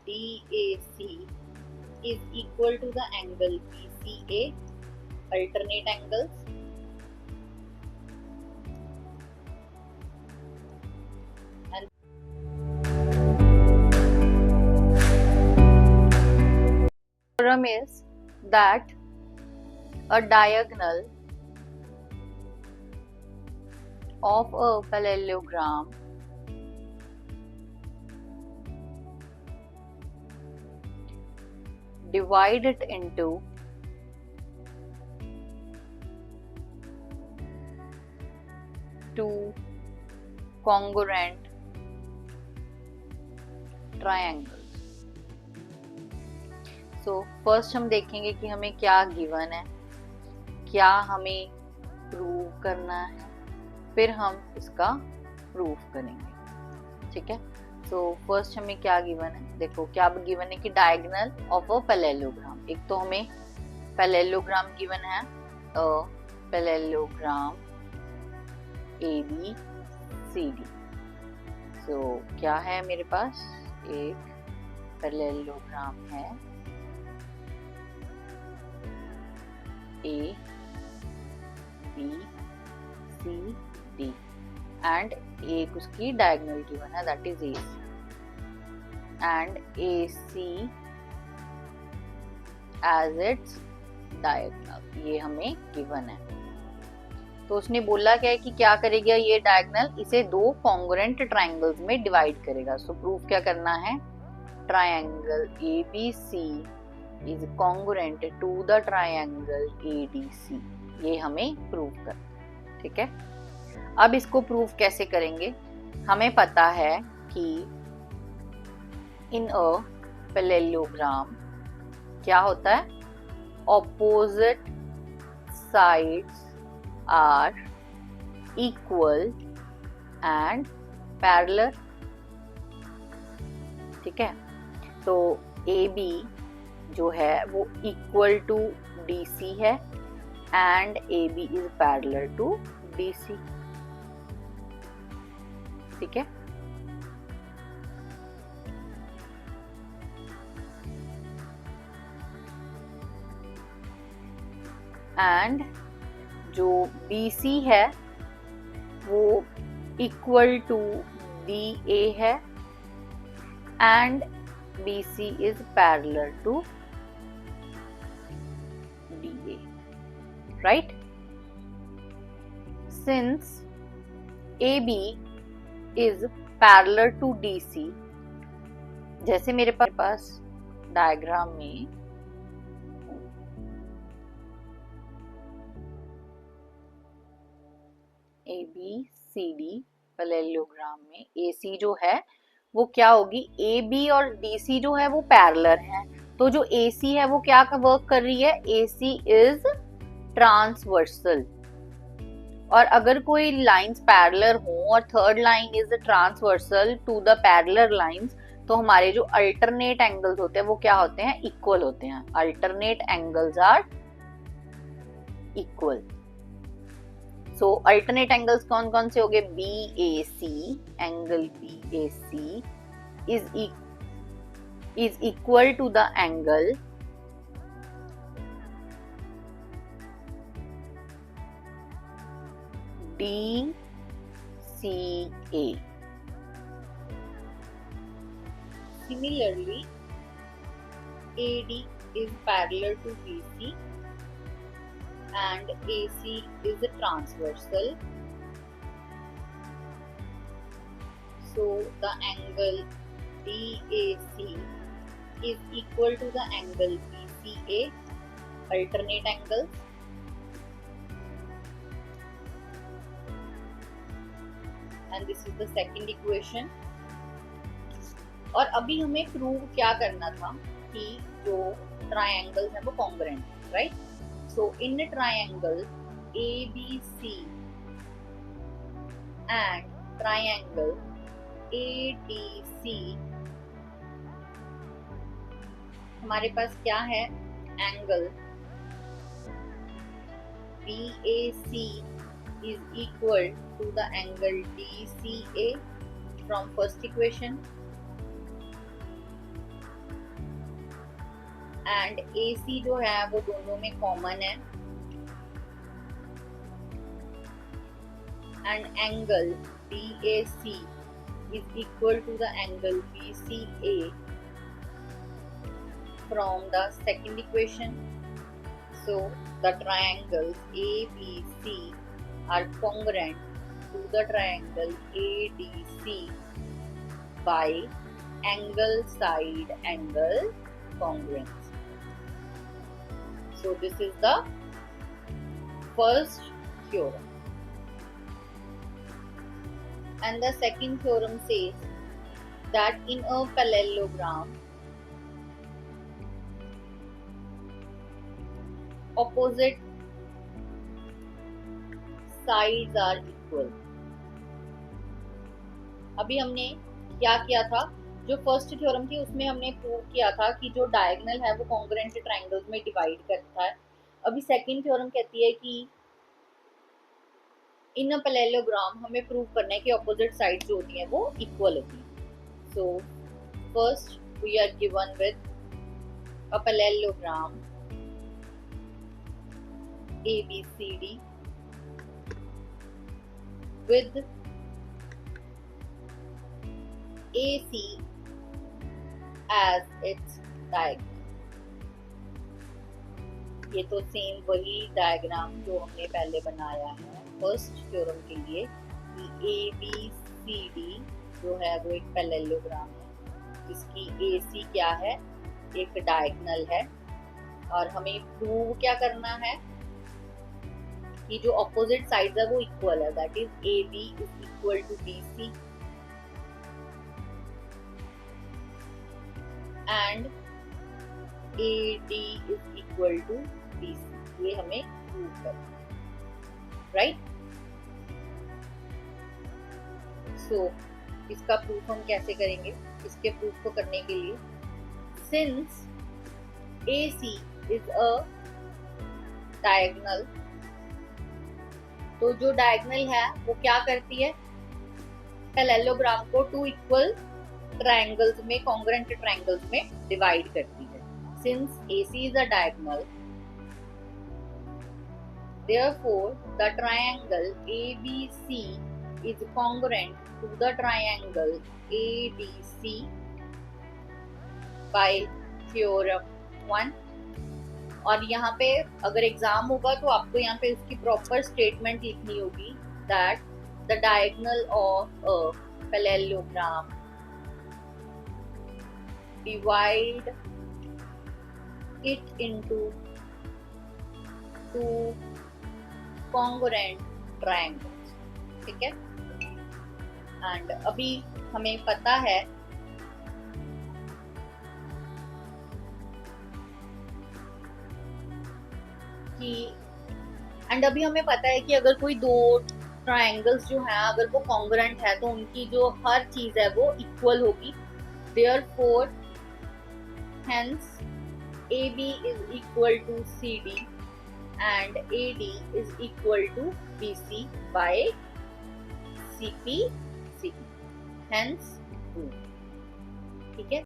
DAC is equal to the angle BCA, alternate angles. And theorem is that a diagonal of a parallelogram divide it into two congruent triangles. So first हम देखेंगे कि हमें क्या given है, क्या हमें prove करना है, फिर हम इसका प्रूफ करेंगे. ठीक है. सो फर्स्ट हमें क्या गिवन है, देखो क्या गिवन है कि डायगोनल ऑफ अ पैरेललोग्राम. एक तो हमें पैरेललोग्राम गिवन है, पैरेललोग्राम ABCD. सो क्या है मेरे पास, एक पैरेललोग्राम है ABCD एंड एक उसकी डायगोनल गिवन है, that is AC, and AC as it's diagonal. ये हमें गिवन है. तो उसने बोला क्या है कि क्या करेगा ये डायगोनल, इसे दो कॉन्ग्रुएंट ट्रायंगल्स में डिवाइड करेगा. सो प्रूफ क्या करना है, triangle ABC is congruent to the triangle ADC. ये हमें प्रूव करना है. ठीक है. अब इसको प्रूफ कैसे करेंगे, हमें पता है कि इन अ पैरेललोग्राम क्या होता है, opposite sides are equal and parallel. ठीक है. तो AB जो है वो इक्वल टू DC है and AB is parallel to DC. ठीक है. एंड जो BC है वो इक्वल टू DA है and BC is parallel to DA, right? Since AB is parallel to DC, जैसे मेरे पास डायग्राम में ABCD पैरेललोग्राम में AC जो है वो क्या होगी, AB और DC जो है वो पैरेलल है. तो जो AC है वो क्या वर्क कर रही है, AC इज ट्रांसवर्सल. और अगर कोई लाइंस पैरेलल हो और third line is transversal to the parallel lines, तो हमारे जो अल्टरनेट एंगल्स होते हैं वो क्या होते हैं, इक्वल होते हैं. Alternate angles are equal. So alternate angles कौन कौन से हो गए, BAC, angle BAC is equal to the angle DCA. Similarly, AD is parallel to BC and AC is transversal. So the angle DAC is equal to the angle BCA, alternate angles. And this is the second equation. और अभी हमें prove क्या करना था कि जो triangles हैं वो congruent, right? So in triangle ABC and triangle ADC हमारे पास क्या है, angle BAC is equal to the angle DCA from first equation. And AC जो है वो दोनों में कॉमन है, and angle BAC is equal to the angle BCA from the second equation. So the triangles ABC are congruent to the triangle ADC by angle side angle congruence. So this is the first theorem. And the second theorem says that in a parallelogram, opposite sides are equal. अभी हमने क्या किया था, जो first theorem थी उसमें हमने prove किया था कि जो डायगोनल है वो कॉन्ग्रुएंट ट्रायंगल्स में डिवाइड करता है। अभी सेकंड थ्योरम कहती है कि इन अ पैरेललोग्राम हमें प्रूव करना है कि ऑपोजिट साइड जो होती है वो इक्वल होती है। So first we are given with a parallelogram ABCD with AC as its diagonal। ये तो सेम वही डायग्राम जो हमने पहले बनाया है फर्स्ट थ्योरम के लिए कि ABCD जो है वो एक पैरेललोग्राम है जिसकी AC क्या है, एक डायगोनल है, और हमें प्रूव क्या करना है कि जो ऑपोजिट साइड्स है वो इक्वल है, that is AB is equal to BC and AD is equal to BC। ये हमें प्रूव करना है, राइट। सो इसका प्रूफ हम कैसे करेंगे? इसके प्रूफ को करने के लिए since AC is a diagonal, तो जो डायगोनल है वो क्या करती है, पैरेललोग्राम को टू इक्वल ट्रायंगल्स में, कॉन्ग्रुएंट ट्रायंगल्स में डिवाइड करती है। Since AC is a diagonal, therefore the triangle ABC is congruent to the triangle ADC by theorem 1। और यहाँ पे अगर एग्जाम होगा तो आपको यहाँ पे इसकी प्रॉपर स्टेटमेंट लिखनी होगी that the diagonal of a parallelogram divide it into two congruent triangles, ठीक है। एंड अभी हमें पता है कि अगर कोई दो ट्रायंगल्स जो हैं अगर वो कॉन्ग्रुएंट है तो उनकी जो हर चीज है वो इक्वल होगी। Therefore hence AB is equal to CD and AD is equal to BC by CP, hence 2, ठीक है।